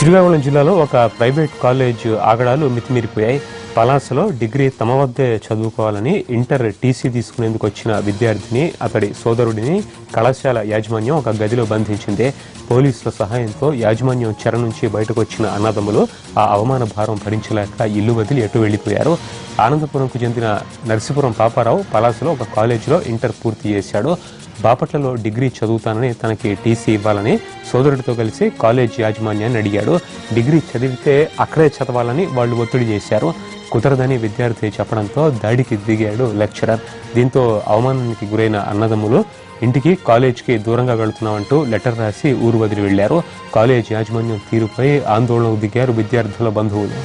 శ్రీకాకుళం జిల్లాలో ఒక private college ఆగడాలు మితిమీరిపోయాయి. పలాసలో డిగ్రీ తమ వద్దే చదువుకోవాలని ఇంటర్ టీసీ తీసుకునేందుకు వచ్చిన విద్యార్థిని అతడి సోదరుడిని కళాశాల యాజమాన్యం ఒక గదిలో బంధించింది. పోలీసుల సహాయంతో యాజమాన్యం చెర నుంచి బయటకు వచ్చిన అన్నదమ్ములు ఆ అవమాన భారం భరించలేక ఇల్లు వదిలి ఎటు వెళ్లిపోయారు. ఆనందపురంకు చెందిన నర్సీపురం పాపారావు పలాసలో ఒక కాలేజీలో ఇంటర్ పూర్తి చేశాడు. బాపట్లలో డిగ్రీ చదువుతానని తనకి టీసీ ఇవ్వాలని సోదరుడితో కలిసి కాలేజ్ యాజమాన్యాన్ని అడిగాడు. డిగ్రీ చదివితే అక్కడే చదవాలని వాళ్ళు ఒత్తిడి చేశారు. కుదరదని విద్యార్థి చెప్పడంతో దాడికి దిగాడు లెక్చరర్. దీంతో అవమానానికి గురైన అన్నదమ్ములు ఇంటికి కాలేజ్కి దూరంగా వెళుతున్నామంటూ లెటర్ రాసి ఊరు వదిలి వెళ్లారు. కాలేజ్ యాజమాన్యం తీరుపై ఆందోళనకు దిగారు విద్యార్థుల బంధువులు.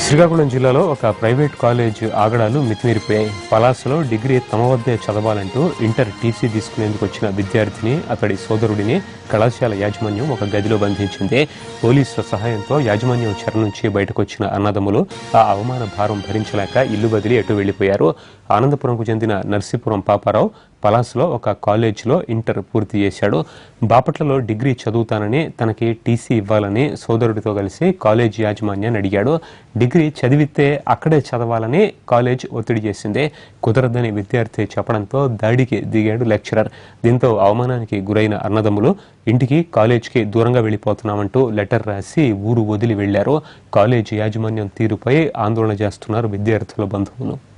శ్రీకాకుళం జిల్లాలో ఒక ప్రైవేట్ కాలేజ్ ఆగడాలు మితిమీరిపోయాయి. పలాసలో డిగ్రీ తమ వద్దే చదవాలంటూ ఇంటర్ టీసీ తీసుకునేందుకు వచ్చిన విద్యార్థిని అతడి సోదరుడిని కళాశాల యాజమాన్యం ఒక గదిలో బంధించింది. పోలీసుల సహాయంతో యాజమాన్యం చెర నుంచి బయటకు వచ్చిన అన్నదమ్ములు ఆ అవమాన భారం భరించలేక ఇల్లు వదిలి ఎటు వెళ్లిపోయారు. ఆనందపురంకు చెందిన నర్సీపురం పాపారావు పలాసలో ఒక కాలేజీలో ఇంటర్ పూర్తి చేశాడు. బాపట్లలో డిగ్రీ చదువుతానని తనకి టీసీ ఇవ్వాలని సోదరుడితో కలిసి కాలేజ్ యాజమాన్యాన్ని అడిగాడు. డిగ్రీ చదివితే అక్కడే చదవాలని కాలేజ్ ఒత్తిడి చేసింది. కుదరదని విద్యార్థి చెప్పడంతో దాడికి దిగాడు లెక్చరర్. దీంతో అవమానానికి గురైన అన్నదమ్ములు ఇంటికి కాలేజ్కి దూరంగా వెళ్ళిపోతున్నామంటూ లెటర్ రాసి ఊరు వదిలి వెళ్లారు. కాలేజ్ యాజమాన్యం తీరుపై ఆందోళన చేస్తున్నారు విద్యార్థుల బంధువులు.